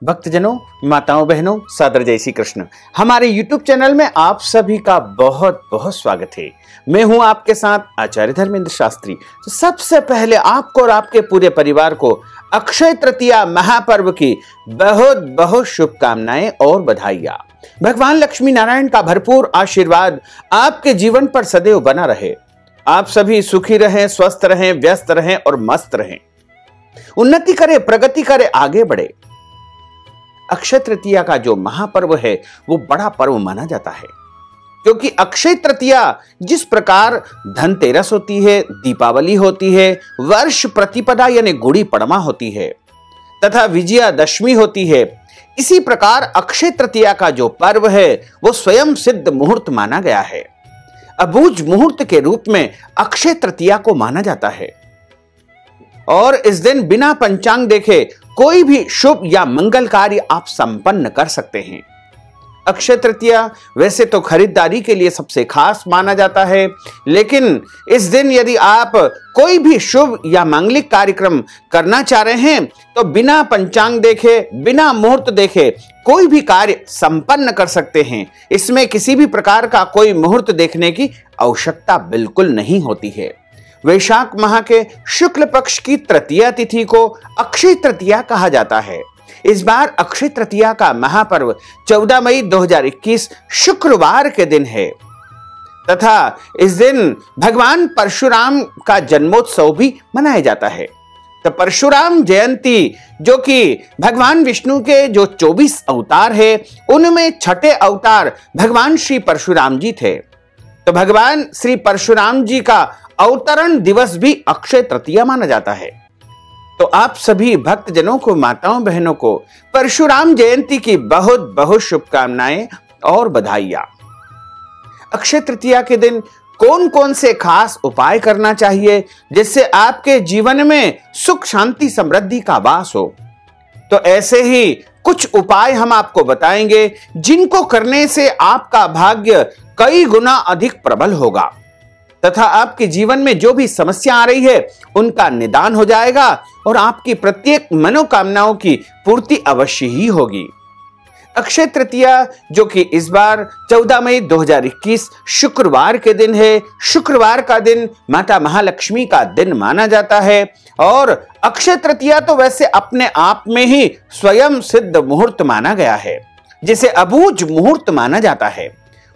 भक्तजनों, माताओं, बहनों, सादर जय श्री कृष्ण। हमारे YouTube चैनल में आप सभी का बहुत बहुत स्वागत है। मैं हूं आपके साथ आचार्य धर्मेंद्र शास्त्री। तो सबसे पहले आपको और आपके पूरे परिवार को अक्षय तृतीया महापर्व की बहुत बहुत शुभकामनाएं और बधाइयां। भगवान लक्ष्मी नारायण का भरपूर आशीर्वाद आपके जीवन पर सदैव बना रहे। आप सभी सुखी रहें, स्वस्थ रहें, व्यस्त रहें और मस्त रहें। उन्नति करे, प्रगति करे, आगे बढ़े। अक्षय तृतीया का जो महापर्व है वो बड़ा पर्व माना जाता है, क्योंकि अक्षय तृतीया जिस प्रकार धनतेरस होती है, दीपावली होती है, वर्ष प्रतिपदा यानी गुड़ी पड़वा होती है तथा विजयादशमी होती है, इसी प्रकार अक्षय तृतीया का जो पर्व है वो स्वयं सिद्ध मुहूर्त माना गया है। अबूझ मुहूर्त के रूप में अक्षय तृतीया को माना जाता है और इस दिन बिना पंचांग देखे कोई भी शुभ या मंगल कार्य आप संपन्न कर सकते हैं। अक्षय तृतीया वैसे तो खरीदारी के लिए सबसे खास माना जाता है, लेकिन इस दिन यदि आप कोई भी शुभ या मांगलिक कार्यक्रम करना चाह रहे हैं तो बिना पंचांग देखे, बिना मुहूर्त देखे कोई भी कार्य संपन्न कर सकते हैं। इसमें किसी भी प्रकार का कोई मुहूर्त देखने की आवश्यकता बिल्कुल नहीं होती है। वैशाख माह के शुक्ल पक्ष की तृतीया तिथि को अक्षय तृतीया कहा जाता है। इस बार अक्षय तृतीया का महापर्व 14 मई 2021 शुक्रवार के दिन है तथा इस दिन भगवान परशुराम का जन्मोत्सव भी मनाया जाता है। तो परशुराम जयंती, जो कि भगवान विष्णु के जो 24 अवतार है, उनमें छठे अवतार भगवान श्री परशुराम जी थे। तो भगवान श्री परशुराम जी का अवतरण दिवस भी अक्षय तृतीया माना जाता है। तो आप सभी भक्तजनों को, माताओं बहनों को परशुराम जयंती की बहुत बहुत शुभकामनाएं और बधाइयां। अक्षय तृतीया के दिन कौन कौन से खास उपाय करना चाहिए जिससे आपके जीवन में सुख, शांति, समृद्धि का वास हो, तो ऐसे ही कुछ उपाय हम आपको बताएंगे जिनको करने से आपका भाग्य कई गुना अधिक प्रबल होगा तथा आपके जीवन में जो भी समस्या आ रही है उनका निदान हो जाएगा और आपकी प्रत्येक मनोकामनाओं की पूर्ति अवश्य ही होगी। अक्षय तृतीया, जो कि इस बार 14 मई 2021 शुक्रवार के दिन है। शुक्रवार का दिन माता महालक्ष्मी का दिन माना जाता है और अक्षय तृतीया तो वैसे अपने आप में ही स्वयं सिद्ध मुहूर्त माना गया है, जिसे अबूझ मुहूर्त माना जाता है।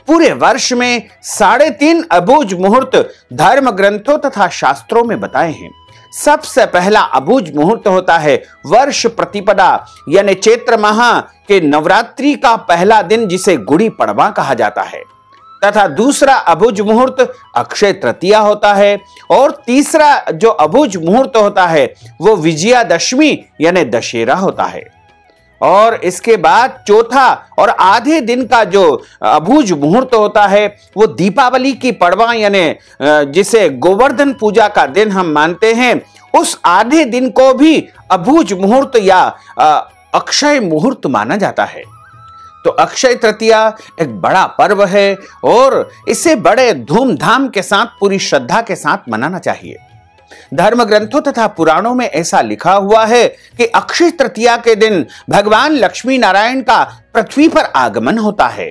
पूरे वर्ष में 3.5 अबूझ मुहूर्त धर्म ग्रंथों तथा शास्त्रों में बताए हैं। सबसे पहला अबूझ मुहूर्त होता है वर्ष प्रतिपदा यानी चैत्र माह के नवरात्रि का पहला दिन, जिसे गुड़ी पड़वा कहा जाता है, तथा दूसरा अबूझ मुहूर्त अक्षय तृतीया होता है और तीसरा जो अबूझ मुहूर्त होता है वो विजयादशमी यानी दशहरा होता है। और इसके बाद चौथा और आधे दिन का जो अबूझ मुहूर्त होता है वो दीपावली की पड़वा यानी जिसे गोवर्धन पूजा का दिन हम मानते हैं, उस आधे दिन को भी अबूझ मुहूर्त या अक्षय मुहूर्त माना जाता है। तो अक्षय तृतीया एक बड़ा पर्व है और इसे बड़े धूमधाम के साथ, पूरी श्रद्धा के साथ मनाना चाहिए। धर्म ग्रंथों तथा पुराणों में ऐसा लिखा हुआ है कि अक्षय तृतीया के दिन भगवान लक्ष्मी नारायण का पृथ्वी पर आगमन होता है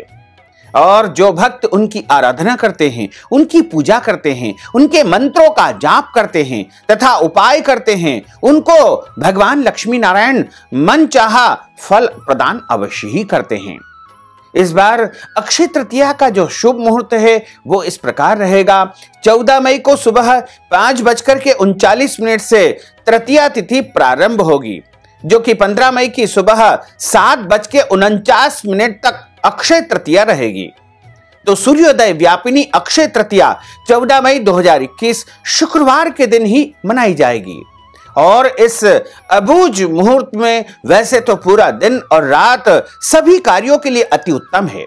और जो भक्त उनकी आराधना करते हैं, उनकी पूजा करते हैं, उनके मंत्रों का जाप करते हैं तथा उपाय करते हैं, उनको भगवान लक्ष्मी नारायण मनचाहा फल प्रदान अवश्य ही करते हैं। इस बार अक्षय तृतीया का जो शुभ मुहूर्त है वो इस प्रकार रहेगा। 14 मई को सुबह 5:39 से तृतीया तिथि प्रारंभ होगी, जो कि 15 मई की सुबह 7:49 तक अक्षय तृतीया रहेगी। तो सूर्योदय व्यापिनी अक्षय तृतीया 14 मई 2021 शुक्रवार के दिन ही मनाई जाएगी और इस अबूझ मुहूर्त में वैसे तो पूरा दिन और रात सभी कार्यों के लिए अति उत्तम है।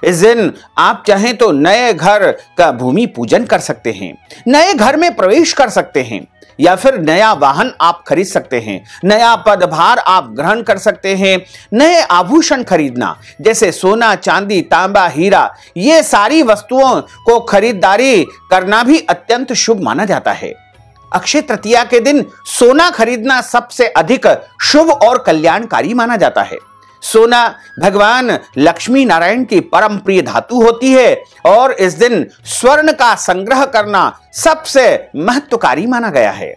इस दिन आप चाहें तो नए घर का भूमि पूजन कर सकते हैं, नए घर में प्रवेश कर सकते हैं, या फिर नया वाहन आप खरीद सकते हैं, नया पदभार आप ग्रहण कर सकते हैं, नए आभूषण खरीदना जैसे सोना, चांदी, तांबा, हीरा, ये सारी वस्तुओं को खरीदारी करना भी अत्यंत शुभ माना जाता है। अक्षय तृतीया के दिन सोना खरीदना सबसे अधिक शुभ और कल्याणकारी माना जाता है। सोना भगवान लक्ष्मी नारायण की परम प्रिय धातु होती है और इस दिन स्वर्ण का संग्रह करना सबसे महत्वकारी माना गया है।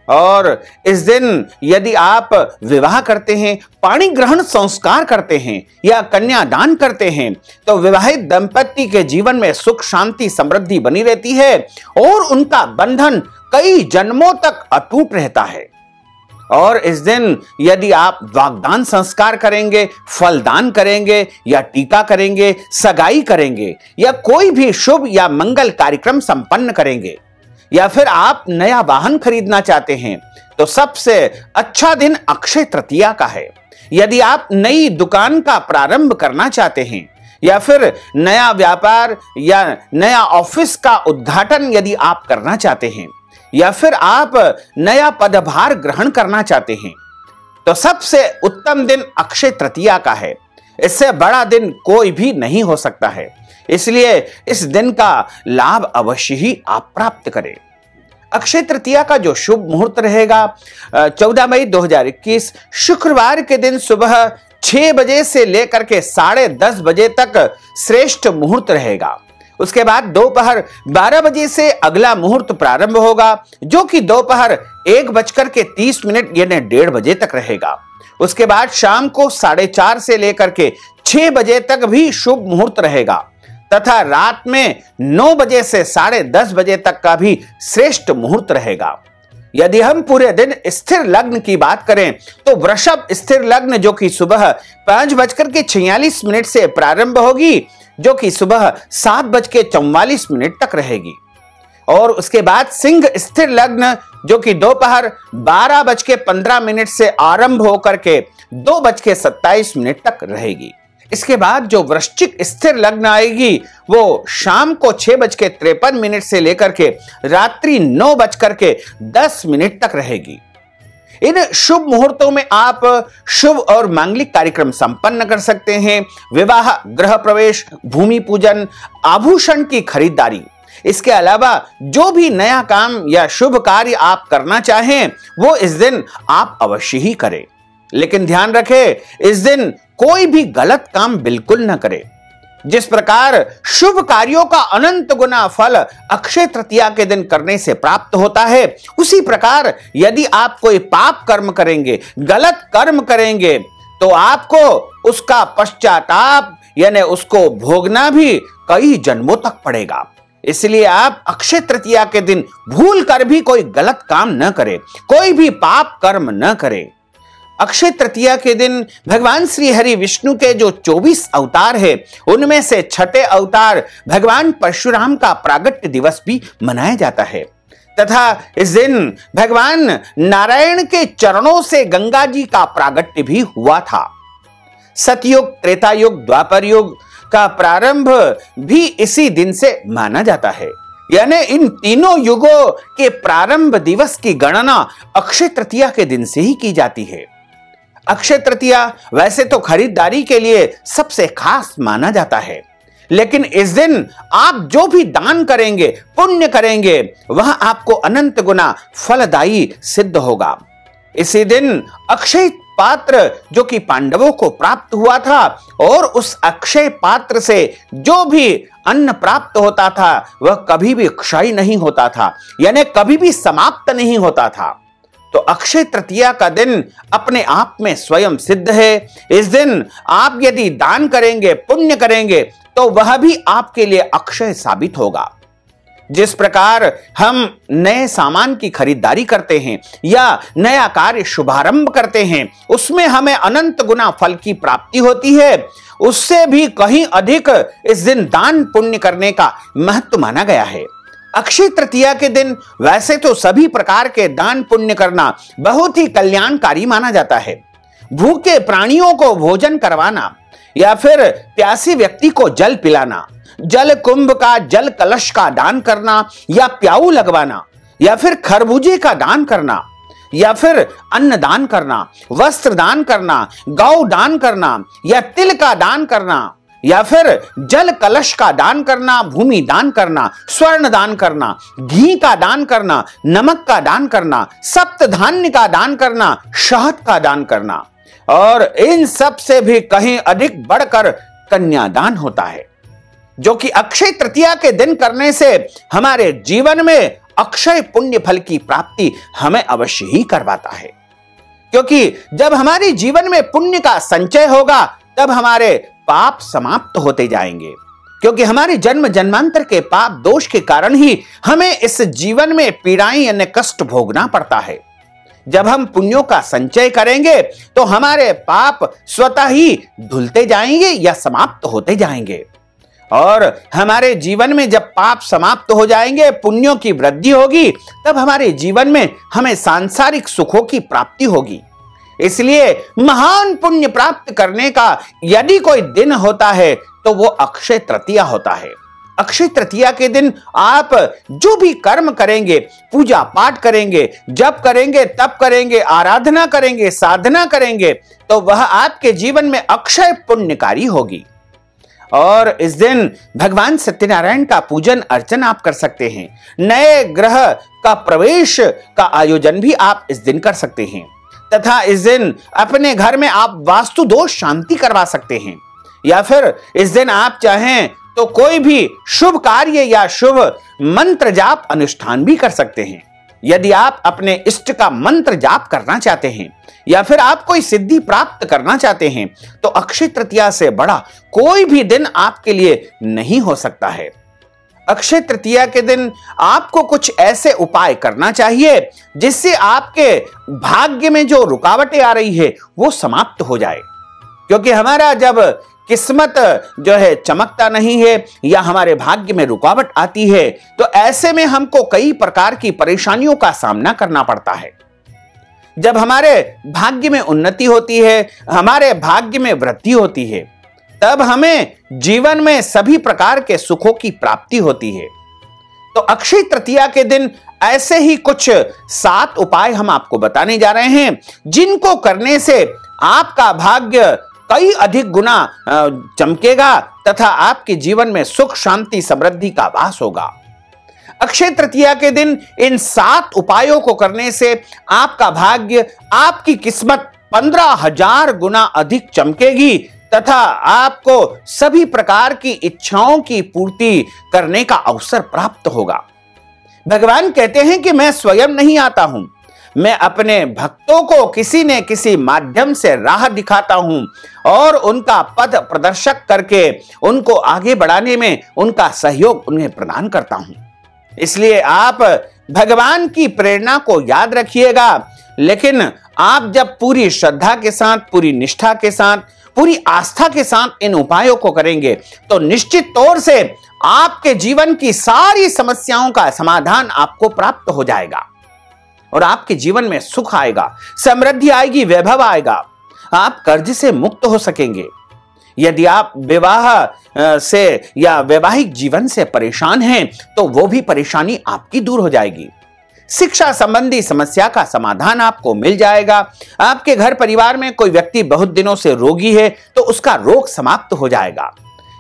और इस दिन यदि आप विवाह करते हैं, पाणी ग्रहण संस्कार करते हैं या कन्यादान करते हैं तो विवाहित दंपति के जीवन में सुख शांति समृद्धि बनी रहती है और उनका बंधन कई जन्मों तक अटूट रहता है। और इस दिन यदि आप वागदान संस्कार करेंगे, फलदान करेंगे या टीका करेंगे, सगाई करेंगे या कोई भी शुभ या मंगल कार्यक्रम संपन्न करेंगे या फिर आप नया वाहन खरीदना चाहते हैं तो सबसे अच्छा दिन अक्षय तृतीया का है। यदि आप नई दुकान का प्रारंभ करना चाहते हैं या फिर नया व्यापार या नया ऑफिस का उद्घाटन यदि आप करना चाहते हैं या फिर आप नया पदभार ग्रहण करना चाहते हैं तो सबसे उत्तम दिन अक्षय तृतीया का है। इससे बड़ा दिन कोई भी नहीं हो सकता है, इसलिए इस दिन का लाभ अवश्य ही आप प्राप्त करें। अक्षय तृतीया का जो शुभ मुहूर्त रहेगा 14 मई 2021 शुक्रवार के दिन सुबह 6 बजे से लेकर के 10:30 बजे तक श्रेष्ठ मुहूर्त रहेगा। उसके बाद दोपहर 12 बजे से अगला मुहूर्त प्रारंभ होगा जो कि दोपहर 1:30 यानी 1:30 बजे तक रहेगा। उसके बाद शाम को 4:30 से लेकर के 6 बजे तक भी शुभ मुहूर्त रहेगा तथा रात में 9 बजे से 10:30 बजे तक का भी श्रेष्ठ मुहूर्त रहेगा। यदि हम पूरे दिन स्थिर लग्न की बात करें तो वृषभ स्थिर लग्न जो कि सुबह 5:46 से प्रारंभ होगी जो कि सुबह 7:44 तक रहेगी। और उसके बाद सिंह स्थिर लग्न जो कि दोपहर 12:15 से आरंभ होकर के 2:27 तक रहेगी। इसके बाद जो वृश्चिक स्थिर लग्न आएगी वो शाम को 6:53 से लेकर के रात्रि 9:10 तक रहेगी। इन शुभ मुहूर्तों में आप शुभ और मांगलिक कार्यक्रम संपन्न कर सकते हैं। विवाह, गृह प्रवेश, भूमि पूजन, आभूषण की खरीदारी, इसके अलावा जो भी नया काम या शुभ कार्य आप करना चाहें वो इस दिन आप अवश्य ही करें। लेकिन ध्यान रखें इस दिन कोई भी गलत काम बिल्कुल न करें। जिस प्रकार शुभ कार्यों का अनंत गुना फल अक्षय तृतीया के दिन करने से प्राप्त होता है, उसी प्रकार यदि आप कोई पाप कर्म करेंगे, गलत कर्म करेंगे तो आपको उसका पश्चाताप यानी उसको भोगना भी कई जन्मों तक पड़ेगा। इसलिए आप अक्षय तृतीया के दिन भूल कर भी कोई गलत काम न करें, कोई भी पाप कर्म न करें। अक्षय तृतीया के दिन भगवान श्री हरि विष्णु के जो 24 अवतार है उनमें से छठे अवतार भगवान परशुराम का प्रागट्य दिवस भी मनाया जाता है तथा इस दिन भगवान नारायण के चरणों से गंगा जी का प्रागट्य भी हुआ था। सतयुग, त्रेता युग, द्वापर युग का प्रारंभ भी इसी दिन से माना जाता है। यानी इन तीनों युगों के प्रारंभ दिवस की गणना अक्षय तृतीया के दिन से ही की जाती है। अक्षय तृतीया वैसे तो खरीदारी के लिए सबसे खास माना जाता है, लेकिन इस दिन आप जो भी दान करेंगे, पुण्य करेंगे, वह आपको अनंत गुना फलदायी सिद्ध होगा। इसी दिन अक्षय पात्र जो कि पांडवों को प्राप्त हुआ था और उस अक्षय पात्र से जो भी अन्न प्राप्त होता था वह कभी भी क्षय नहीं होता था, यानी कभी भी समाप्त नहीं होता था। तो अक्षय तृतीया का दिन अपने आप में स्वयं सिद्ध है। इस दिन आप यदि दान करेंगे, पुण्य करेंगे तो वह भी आपके लिए अक्षय साबित होगा। जिस प्रकार हम नए सामान की खरीदारी करते हैं या नया कार्य शुभारंभ करते हैं उसमें हमें अनंत गुना फल की प्राप्ति होती है, उससे भी कहीं अधिक इस दिन दान पुण्य करने का महत्व माना गया है। अक्षय तृतीया के दिन वैसे तो सभी प्रकार के दान पुण्य करना बहुत ही कल्याणकारी माना जाता है। भूखे प्राणियों को भोजन करवाना या फिर प्यासे व्यक्ति को जल पिलाना, जल कुंभ का, जल कलश का दान करना या प्याऊ लगवाना या फिर खरबूजे का दान करना या फिर अन्न दान करना, वस्त्र दान करना, गौ दान करना या तिल का दान करना या फिर जल कलश का दान करना, भूमि दान करना, स्वर्ण दान करना, घी का दान करना, नमक का दान करना, सप्त धान्य का दान करना, शहद का दान करना, और इन सब से भी कहीं अधिक बढ़कर कन्यादान होता है, जो कि अक्षय तृतीया के दिन करने से हमारे जीवन में अक्षय पुण्य फल की प्राप्ति हमें अवश्य ही करवाता है। क्योंकि जब हमारे जीवन में पुण्य का संचय होगा तब हमारे पाप समाप्त होते जाएंगे, क्योंकि हमारे जन्म जन्मांतर के पाप दोष के कारण ही हमें इस जीवन में पीड़ाएं यानी कष्ट भोगना पड़ता है। जब हम पुण्यों का संचय करेंगे तो हमारे पाप स्वतः ही धुलते जाएंगे या समाप्त होते जाएंगे, और हमारे जीवन में जब पाप समाप्त हो जाएंगे, पुण्यों की वृद्धि होगी, तब हमारे जीवन में हमें सांसारिक सुखों की प्राप्ति होगी। इसलिए महान पुण्य प्राप्त करने का यदि कोई दिन होता है तो वो अक्षय तृतीया होता है। अक्षय तृतीया के दिन आप जो भी कर्म करेंगे, पूजा पाठ करेंगे, जप करेंगे, तप करेंगे, आराधना करेंगे, साधना करेंगे, तो वह आपके जीवन में अक्षय पुण्यकारी होगी। और इस दिन भगवान सत्यनारायण का पूजन अर्चन आप कर सकते हैं। नए ग्रह का प्रवेश का आयोजन भी आप इस दिन कर सकते हैं, तथा इस दिन अपने घर में आप वास्तु दोष शांति करवा सकते हैं, या फिर इस दिन आप चाहें तो कोई भी शुभ कार्य या शुभ मंत्र जाप अनुष्ठान भी कर सकते हैं। यदि आप अपने इष्ट का मंत्र जाप करना चाहते हैं या फिर आप कोई सिद्धि प्राप्त करना चाहते हैं, तो अक्षय तृतीया से बड़ा कोई भी दिन आपके लिए नहीं हो सकता है। अक्षय तृतीया के दिन आपको कुछ ऐसे उपाय करना चाहिए जिससे आपके भाग्य में जो रुकावटें आ रही है वो समाप्त हो जाए। क्योंकि हमारा जब किस्मत जो है चमकता नहीं है या हमारे भाग्य में रुकावट आती है, तो ऐसे में हमको कई प्रकार की परेशानियों का सामना करना पड़ता है। जब हमारे भाग्य में उन्नति होती है, हमारे भाग्य में वृद्धि होती है, तब हमें जीवन में सभी प्रकार के सुखों की प्राप्ति होती है। तो अक्षय तृतीया के दिन ऐसे ही कुछ 7 उपाय हम आपको बताने जा रहे हैं, जिनको करने से आपका भाग्य कई अधिक गुना चमकेगा तथा आपके जीवन में सुख शांति समृद्धि का वास होगा। अक्षय तृतीया के दिन इन 7 उपायों को करने से आपका भाग्य, आपकी किस्मत 15,000 गुना अधिक चमकेगी तथा आपको सभी प्रकार की इच्छाओं की पूर्ति करने का अवसर प्राप्त होगा। भगवान कहते हैं कि मैं स्वयं नहीं आता हूं, मैं अपने भक्तों को किसी न किसी माध्यम से राह दिखाता हूं और उनका पथ प्रदर्शक करके उनको आगे बढ़ाने में उनका सहयोग उन्हें प्रदान करता हूं। इसलिए आप भगवान की प्रेरणा को याद रखिएगा, लेकिन आप जब पूरी श्रद्धा के साथ, पूरी निष्ठा के साथ, पूरी आस्था के साथ इन उपायों को करेंगे तो निश्चित तौर से आपके जीवन की सारी समस्याओं का समाधान आपको प्राप्त हो जाएगा और आपके जीवन में सुख आएगा, समृद्धि आएगी, वैभव आएगा। आप कर्ज से मुक्त हो सकेंगे। यदि आप विवाह से या वैवाहिक जीवन से परेशान हैं तो वो भी परेशानी आपकी दूर हो जाएगी। शिक्षा संबंधी समस्या का समाधान आपको मिल जाएगा। आपके घर परिवार में कोई व्यक्ति बहुत दिनों से रोगी है तो उसका रोग समाप्त हो जाएगा,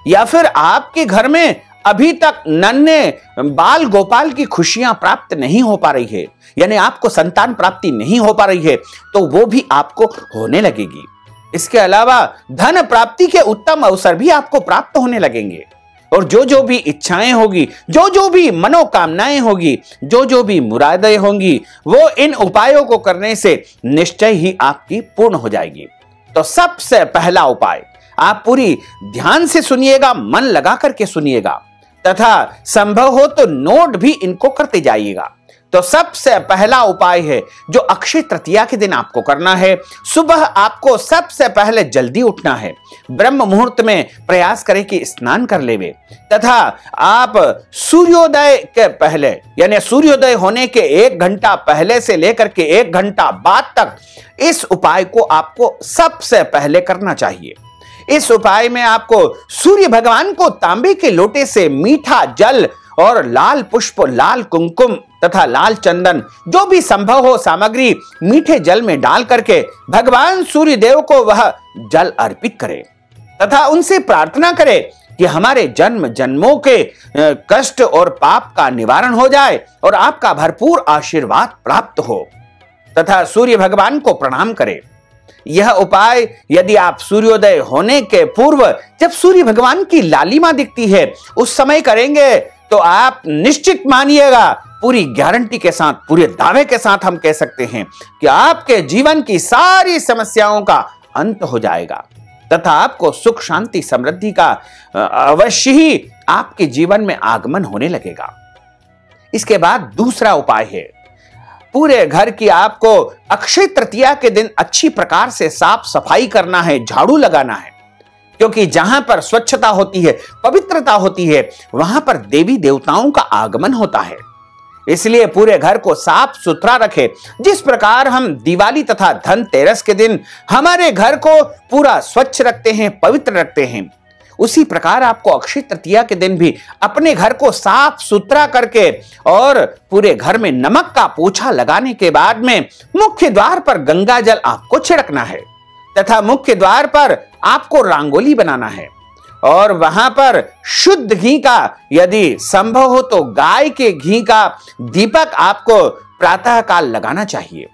या फिर आपके घर में अभी तक नन्हे बाल गोपाल की खुशियां प्राप्त नहीं हो पा रही है, यानी आपको संतान प्राप्ति नहीं हो पा रही है, तो वो भी आपको होने लगेगी। इसके अलावा धन प्राप्ति के उत्तम अवसर भी आपको प्राप्त होने लगेंगे और जो भी इच्छाएं होगी, जो भी मनोकामनाएं होगी, जो भी मुरादें होंगी, वो इन उपायों को करने से निश्चय ही आपकी पूर्ण हो जाएगी। तो सबसे पहला उपाय आप पूरी ध्यान से सुनिएगा, मन लगा करके सुनिएगा तथा संभव हो तो नोट भी इनको करते जाइएगा। तो सबसे पहला उपाय है जो अक्षय तृतीया के दिन आपको करना है, सुबह आपको सबसे पहले जल्दी उठना है। ब्रह्म मुहूर्त में प्रयास करें कि स्नान कर लेवे तथा आप सूर्योदय के पहले यानी सूर्योदय होने के 1 घंटा पहले से लेकर के 1 घंटा बाद तक इस उपाय को आपको सबसे पहले करना चाहिए। इस उपाय में आपको सूर्य भगवान को तांबे के लोटे से मीठा जल और लाल पुष्प, लाल कुमकुम तथा लाल चंदन, जो भी संभव हो सामग्री मीठे जल में डाल करके भगवान सूर्य देव को वह जल अर्पित करें। तथा उनसे प्रार्थना करें कि हमारे जन्म जन्मों के कष्ट और पाप का निवारण हो जाए और आपका भरपूर आशीर्वाद प्राप्त हो, तथा सूर्य भगवान को प्रणाम करें। यह उपाय यदि आप सूर्योदय होने के पूर्व, जब सूर्य भगवान की लालिमा दिखती है, उस समय करेंगे तो आप निश्चित मानिएगा, पूरी गारंटी के साथ, पूरे दावे के साथ हम कह सकते हैं कि आपके जीवन की सारी समस्याओं का अंत हो जाएगा तथा आपको सुख शांति समृद्धि का अवश्य ही आपके जीवन में आगमन होने लगेगा। इसके बाद दूसरा उपाय है, पूरे घर की आपको अक्षय तृतीया के दिन अच्छी प्रकार से साफ सफाई करना है, झाड़ू लगाना है, क्योंकि जहां पर स्वच्छता होती है, पवित्रता होती है, वहां पर देवी देवताओं का आगमन होता है। इसलिए पूरे घर को साफ सुथरा रखें। जिस प्रकार हम दिवाली तथा धनतेरस के दिन हमारे घर को पूरा स्वच्छ रखते हैं, पवित्र रखते हैं, उसी प्रकार आपको अक्षय तृतीया के दिन भी अपने घर को साफ सुथरा करके और पूरे घर में नमक का पोछा लगाने के बाद में मुख्य द्वार पर गंगा जल आपको छिड़कना है तथा मुख्य द्वार पर आपको रंगोली बनाना है और वहां पर शुद्ध घी का, यदि संभव हो तो गाय के घी का दीपक आपको प्रातः काल लगाना चाहिए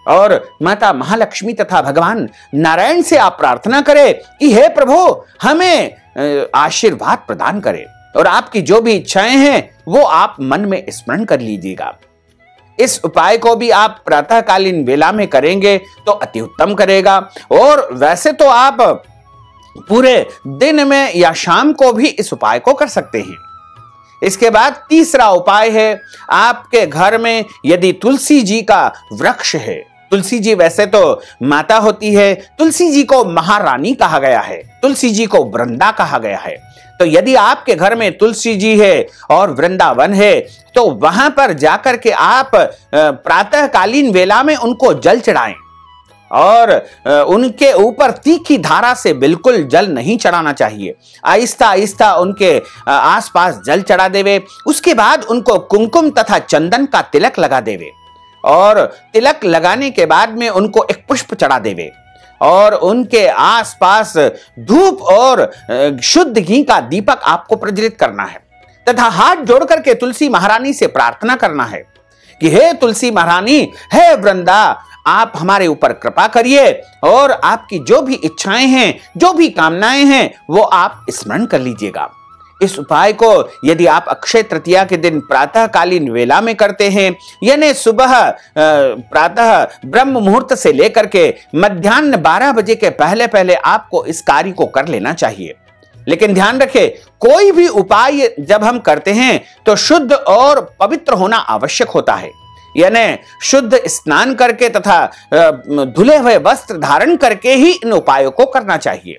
और माता महालक्ष्मी तथा भगवान नारायण से आप प्रार्थना करें कि हे प्रभु, हमें आशीर्वाद प्रदान करें और आपकी जो भी इच्छाएं हैं वो आप मन में स्मरण कर लीजिएगा। इस उपाय को भी आप प्रातःकालीन वेला में करेंगे तो अति उत्तम करेगा, और वैसे तो आप पूरे दिन में या शाम को भी इस उपाय को कर सकते हैं। इसके बाद तीसरा उपाय है, आपके घर में यदि तुलसी जी का वृक्ष है, तुलसी जी वैसे तो माता होती है, तुलसी जी को महारानी कहा गया है, तुलसी जी को वृंदा कहा गया है, तो यदि आपके घर में तुलसी जी है और वृंदावन है तो वहां पर जाकर के आप प्रातःकालीन वेला में उनको जल चढ़ाएं और उनके ऊपर तीखी धारा से बिल्कुल जल नहीं चढ़ाना चाहिए। आहिस्ता आहिस्ता उनके आसपास जल चढ़ा देवे। उसके बाद उनको कुमकुम तथा चंदन का तिलक लगा देवे और तिलक लगाने के बाद में उनको एक पुष्प चढ़ा देवे और उनके आसपास धूप और शुद्ध घी का दीपक आपको प्रज्वलित करना है तथा हाथ जोड़ करके तुलसी महारानी से प्रार्थना करना है कि हे तुलसी महारानी, हे वृंदा, आप हमारे ऊपर कृपा करिए और आपकी जो भी इच्छाएं हैं, जो भी कामनाएं हैं, वो आप स्मरण कर लीजिएगा। इस उपाय को यदि आप अक्षय तृतीया के दिन प्रातःकालीन वेला में करते हैं, यानी सुबह प्रातः ब्रह्म मुहूर्त से लेकर के मध्याह्न 12 बजे के पहले पहले आपको इस कार्य को कर लेना चाहिए। लेकिन ध्यान रखें, कोई भी उपाय जब हम करते हैं तो शुद्ध और पवित्र होना आवश्यक होता है, यानी शुद्ध स्नान करके तथा धुले हुए वस्त्र धारण करके ही इन उपायों को करना चाहिए।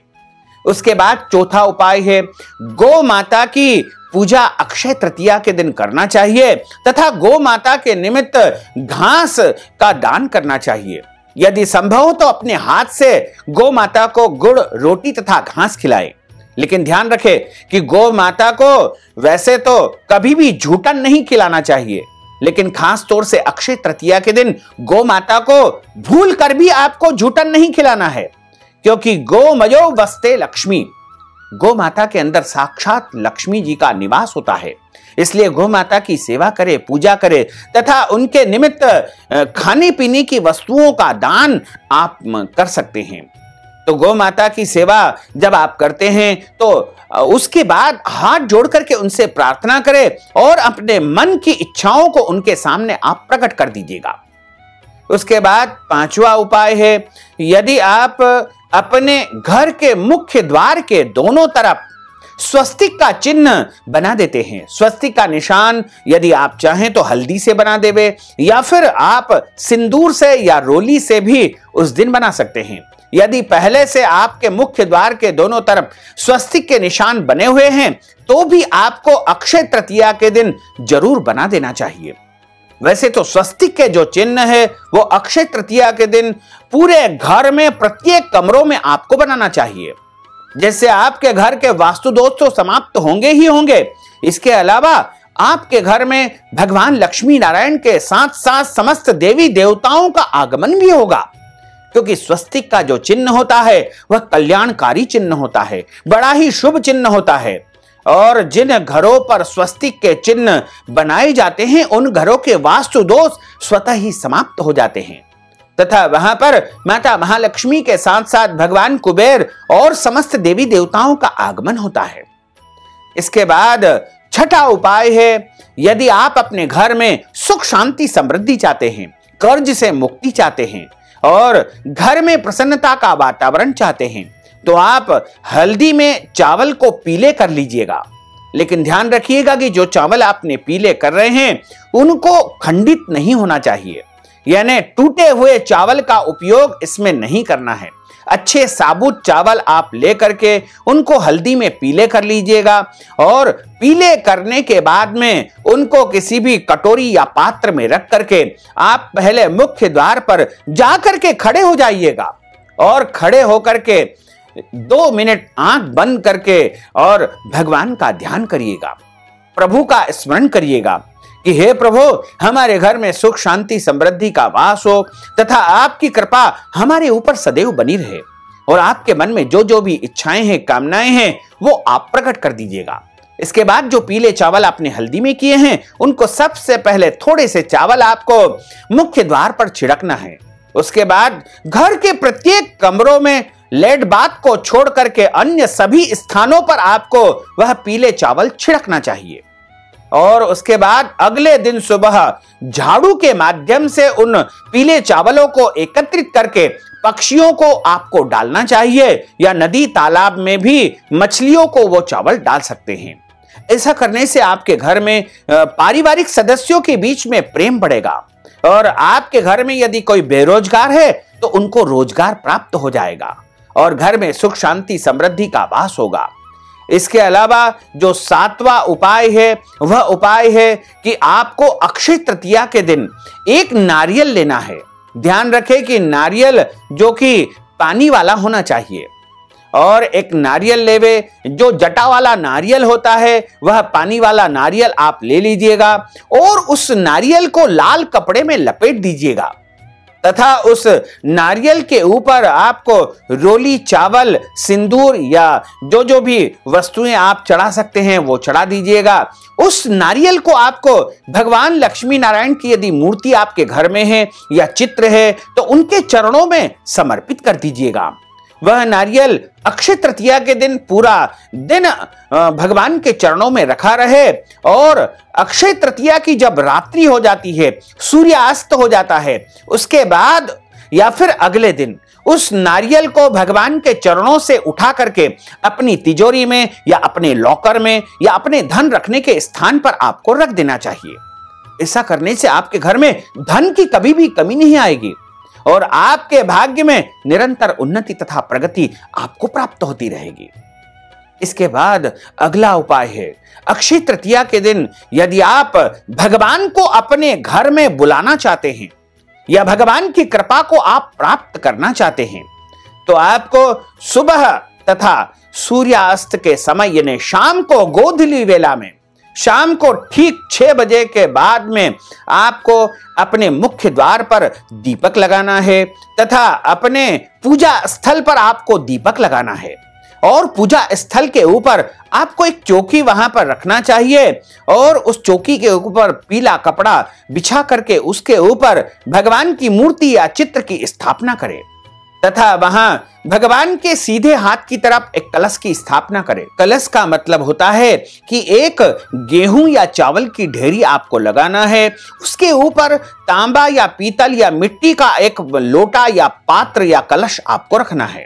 उसके बाद चौथा उपाय है, गौ माता की पूजा अक्षय तृतीया के दिन करना चाहिए तथा गौ माता के निमित्त घास का दान करना चाहिए। यदि संभव हो तो अपने हाथ से गौ माता को गुड़, रोटी तथा घास खिलाएं। लेकिन ध्यान रखें कि गौ माता को वैसे तो कभी भी झूठन नहीं खिलाना चाहिए, लेकिन खास तौर से अक्षय तृतीया के दिन गौ माता को भूल कर भी आपको झूठन नहीं खिलाना है, क्योंकि गोमयो वस्ते लक्ष्मी, गौ माता के अंदर साक्षात लक्ष्मी जी का निवास होता है। इसलिए गौ माता की सेवा करे, पूजा करे तथा उनके निमित्त खाने पीने की वस्तुओं का दान आप कर सकते हैं। तो गौ माता की सेवा जब आप करते हैं तो उसके बाद हाथ जोड़ करके उनसे प्रार्थना करें और अपने मन की इच्छाओं को उनके सामने आप प्रकट कर दीजिएगा। उसके बाद पांचवा उपाय है, यदि आप अपने घर के मुख्य द्वार के दोनों तरफ स्वस्तिक का चिन्ह बना देते हैं, स्वस्तिक का निशान यदि आप चाहें तो हल्दी से बना देवे या फिर आप सिंदूर से या रोली से भी उस दिन बना सकते हैं। यदि पहले से आपके मुख्य द्वार के दोनों तरफ स्वस्तिक के निशान बने हुए हैं तो भी आपको अक्षय तृतीया के दिन जरूर बना देना चाहिए। वैसे तो स्वस्तिक के जो चिन्ह है वो अक्षय तृतीया के दिन पूरे घर में प्रत्येक कमरों में आपको बनाना चाहिए। जैसे आपके घर के वास्तु दोष तो समाप्त होंगे ही होंगे, इसके अलावा आपके घर में भगवान लक्ष्मी नारायण के साथ साथ समस्त देवी देवताओं का आगमन भी होगा, क्योंकि स्वस्तिक का जो चिन्ह होता है वह कल्याणकारी चिन्ह होता है, बड़ा ही शुभ चिन्ह होता है। और जिन घरों पर स्वस्तिक के चिन्ह बनाए जाते हैं उन घरों के वास्तु दोष स्वतः ही समाप्त हो जाते हैं तथा वहां पर माता महालक्ष्मी के साथ साथ भगवान कुबेर और समस्त देवी देवताओं का आगमन होता है। इसके बाद छठा उपाय है, यदि आप अपने घर में सुख शांति समृद्धि चाहते हैं, कर्ज से मुक्ति चाहते हैं और घर में प्रसन्नता का वातावरण चाहते हैं, तो आप हल्दी में चावल को पीले कर लीजिएगा। लेकिन ध्यान रखिएगा कि जो चावल आपने पीले कर रहे हैं उनको खंडित नहीं होना चाहिए, यानी टूटे हुए चावल का उपयोग इसमें नहीं करना है। अच्छे साबुत चावल आप लेकर के उनको हल्दी में पीले कर लीजिएगा और पीले करने के बाद में उनको किसी भी कटोरी या पात्र में रख करके आप पहले मुख्य द्वार पर जाकर के खड़े हो जाइएगा और खड़े होकर के 2 मिनट आंख बंद करके और भगवान का ध्यान करिएगा, प्रभु का स्मरण करिएगा कि हे प्रभु, हमारे घर में सुख शांति समृद्धि का वास हो तथा आपकी कृपा हमारे ऊपर सदैव बनी रहे और आपके मन में जो जो भी इच्छाएं हैं, कामनाएं हैं, वो आप प्रकट कर दीजिएगा। इसके बाद जो पीले चावल आपने हल्दी में किए हैं उनको सबसे पहले थोड़े से चावल आपको मुख्य द्वार पर छिड़कना है। उसके बाद घर के प्रत्येक कमरों में लेड बाथ को छोड़ करके अन्य सभी स्थानों पर आपको वह पीले चावल छिड़कना चाहिए और उसके बाद अगले दिन सुबह झाड़ू के माध्यम से उन पीले चावलों को एकत्रित करके पक्षियों को आपको डालना चाहिए या नदी तालाब में भी मछलियों को वो चावल डाल सकते हैं। ऐसा करने से आपके घर में पारिवारिक सदस्यों के बीच में प्रेम बढ़ेगा और आपके घर में यदि कोई बेरोजगार है तो उनको रोजगार प्राप्त हो जाएगा और घर में सुख शांति समृद्धि का वास होगा। इसके अलावा जो 7वां उपाय है वह उपाय है कि आपको अक्षय तृतीया के दिन एक नारियल लेना है। ध्यान रखें कि नारियल जो कि पानी वाला होना चाहिए और एक नारियल लेवे जो जटा वाला नारियल होता है वह पानी वाला नारियल आप ले लीजिएगा और उस नारियल को लाल कपड़े में लपेट दीजिएगा तथा उस नारियल के ऊपर आपको रोली चावल, सिंदूर या जो जो भी वस्तुएं आप चढ़ा सकते हैं वो चढ़ा दीजिएगा। उस नारियल को आपको भगवान लक्ष्मी नारायण की यदि मूर्ति आपके घर में है या चित्र है तो उनके चरणों में समर्पित कर दीजिएगा। वह नारियल अक्षय तृतीया के दिन पूरा दिन भगवान के चरणों में रखा रहे और अक्षय तृतीया की जब रात्रि हो जाती है, सूर्यास्त हो जाता है, उसके बाद या फिर अगले दिन उस नारियल को भगवान के चरणों से उठा करके अपनी तिजोरी में या अपने लॉकर में या अपने धन रखने के स्थान पर आपको रख देना चाहिए। ऐसा करने से आपके घर में धन की कभी भी कमी नहीं आएगी और आपके भाग्य में निरंतर उन्नति तथा प्रगति आपको प्राप्त होती रहेगी। इसके बाद अगला उपाय है, अक्षय तृतीया के दिन यदि आप भगवान को अपने घर में बुलाना चाहते हैं या भगवान की कृपा को आप प्राप्त करना चाहते हैं तो आपको सुबह तथा सूर्यास्त के समय यानी शाम को गोधूली वेला में, शाम को ठीक 6 बजे के बाद में आपको अपने मुख्य द्वार पर दीपक लगाना है तथा अपने पूजा स्थल पर आपको दीपक लगाना है और पूजा स्थल के ऊपर आपको एक चौकी वहां पर रखना चाहिए और उस चौकी के ऊपर पीला कपड़ा बिछा करके उसके ऊपर भगवान की मूर्ति या चित्र की स्थापना करें तथा वहां भगवान के सीधे हाथ की तरफ एक कलश की स्थापना करें। कलश का मतलब होता है कि एक गेहूं या चावल की ढेरी आपको लगाना है, उसके ऊपर तांबा या पीतल या मिट्टी का एक लोटा या पात्र या कलश आपको रखना है,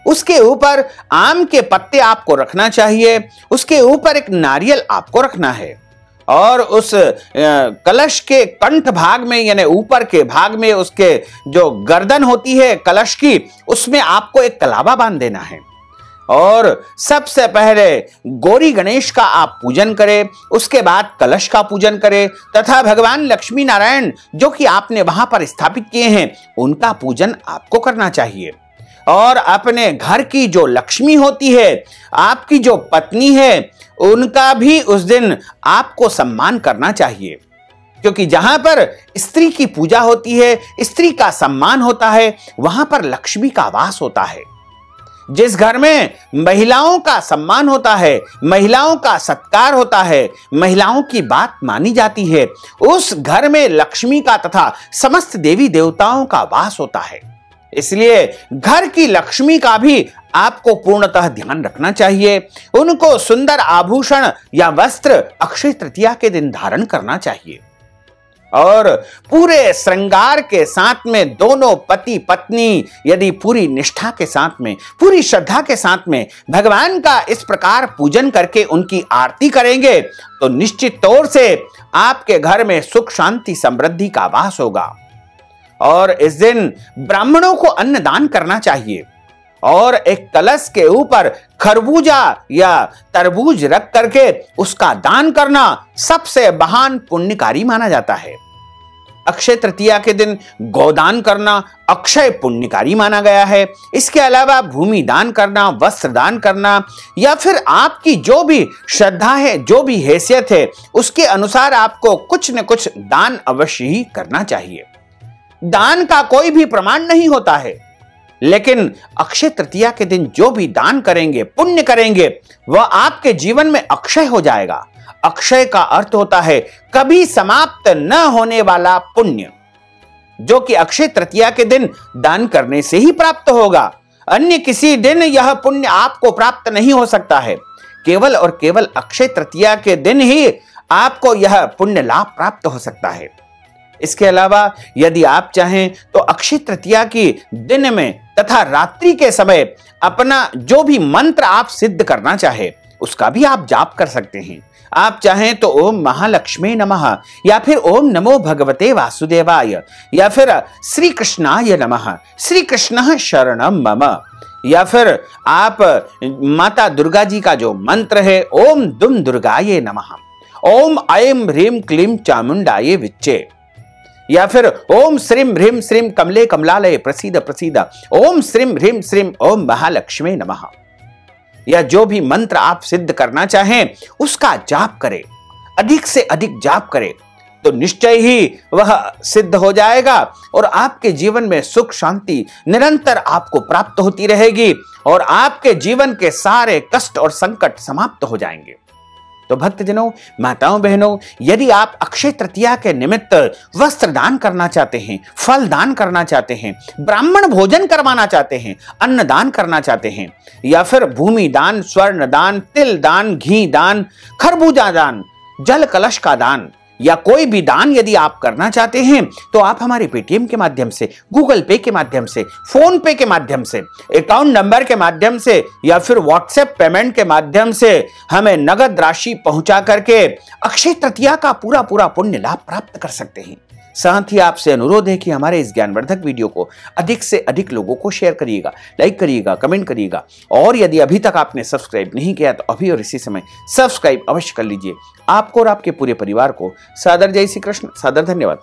उसके ऊपर आम के पत्ते आपको रखना चाहिए, उसके ऊपर एक नारियल आपको रखना है और उस कलश के कंठ भाग में यानी ऊपर के भाग में उसके जो गर्दन होती है कलश की, उसमें आपको एक कलावा बांध देना है और सबसे पहले गौरी गणेश का आप पूजन करें, उसके बाद कलश का पूजन करें तथा भगवान लक्ष्मी नारायण जो कि आपने वहां पर स्थापित किए हैं उनका पूजन आपको करना चाहिए और अपने घर की जो लक्ष्मी होती है, आपकी जो पत्नी है, उनका भी उस दिन आपको सम्मान करना चाहिए। क्योंकि जहां पर स्त्री की पूजा होती है, स्त्री का सम्मान होता है, वहां पर लक्ष्मी का वास होता है। जिस घर में महिलाओं का सम्मान होता है, महिलाओं का सत्कार होता है, महिलाओं की बात मानी जाती है, उस घर में लक्ष्मी का तथा समस्त देवी देवताओं का वास होता है। इसलिए घर की लक्ष्मी का भी आपको पूर्णतः ध्यान रखना चाहिए। उनको सुंदर आभूषण या वस्त्र अक्षय तृतीया के दिन धारण करना चाहिए और पूरे श्रृंगार के साथ में दोनों पति पत्नी यदि पूरी निष्ठा के साथ में, पूरी श्रद्धा के साथ में भगवान का इस प्रकार पूजन करके उनकी आरती करेंगे तो निश्चित तौर से आपके घर में सुख शांति समृद्धि का वास होगा। और इस दिन ब्राह्मणों को अन्न दान करना चाहिए और एक कलश के ऊपर खरबूजा या तरबूज रख करके उसका दान करना सबसे महान पुण्यकारी माना जाता है। अक्षय तृतीया के दिन गोदान करना अक्षय पुण्यकारी माना गया है। इसके अलावा भूमि दान करना, वस्त्र दान करना या फिर आपकी जो भी श्रद्धा है, जो भी हैसियत है, उसके अनुसार आपको कुछ न कुछ दान अवश्य ही करना चाहिए। दान का कोई भी प्रमाण नहीं होता है, लेकिन अक्षय तृतीया के दिन जो भी दान करेंगे, पुण्य करेंगे, वह आपके जीवन में अक्षय हो जाएगा। अक्षय का अर्थ होता है कभी समाप्त न होने वाला पुण्य, जो कि अक्षय तृतीया के दिन दान करने से ही प्राप्त होगा। अन्य किसी दिन यह पुण्य आपको प्राप्त नहीं हो सकता है। केवल और केवल अक्षय तृतीया के दिन ही आपको यह पुण्य लाभ प्राप्त हो सकता है। इसके अलावा यदि आप चाहें तो अक्षय तृतीया की दिन में तथा रात्रि के समय अपना जो भी मंत्र आप सिद्ध करना चाहे उसका भी आप जाप कर सकते हैं। आप चाहें तो ओम महालक्ष्मी नमः या फिर ओम नमो भगवते वासुदेवाय या फिर श्री कृष्णाय नमः, श्री कृष्णः शरणम मम, या फिर आप माता दुर्गा जी का जो मंत्र है ओम दुम दुर्गाये नमः, ओम ऐं ह्रीं क्लीं चामुंडाये विच्चे, या फिर ओम श्रीम ह्रीं श्रीं कमले कमलालय प्रसीद प्रसीद, ओम श्रीम ह्रीं श्रीं ओम महालक्ष्मी नमः, या जो भी मंत्र आप सिद्ध करना चाहें उसका जाप करें, अधिक से अधिक जाप करें तो निश्चय ही वह सिद्ध हो जाएगा और आपके जीवन में सुख शांति निरंतर आपको प्राप्त होती रहेगी और आपके जीवन के सारे कष्ट और संकट समाप्त हो जाएंगे। तो भक्तजनों, माताओं बहनों, यदि आप अक्षय तृतीया के निमित्त वस्त्र दान करना चाहते हैं, फल दान करना चाहते हैं, ब्राह्मण भोजन करवाना चाहते हैं, अन्न दान करना चाहते हैं, या फिर भूमि दान, स्वर्ण दान, तिल दान, घी दान, खरबूजा दान, जल कलश का दान या कोई भी दान यदि आप करना चाहते हैं तो आप हमारे पेटीएम के माध्यम से, गूगल पे के माध्यम से, फोन पे के माध्यम से, अकाउंट नंबर के माध्यम से या फिर व्हाट्सएप पेमेंट के माध्यम से हमें नगद राशि पहुंचा करके अक्षय तृतीया का पूरा पूरा पुण्य लाभ प्राप्त कर सकते हैं। साथ ही आपसे अनुरोध है कि हमारे इस ज्ञानवर्धक वीडियो को अधिक से अधिक लोगों को शेयर करिएगा, लाइक करिएगा, कमेंट करिएगा और यदि अभी तक आपने सब्सक्राइब नहीं किया तो अभी और इसी समय सब्सक्राइब अवश्य कर लीजिए। आपको और आपके पूरे परिवार को सादर जय श्री कृष्ण, सादर धन्यवाद।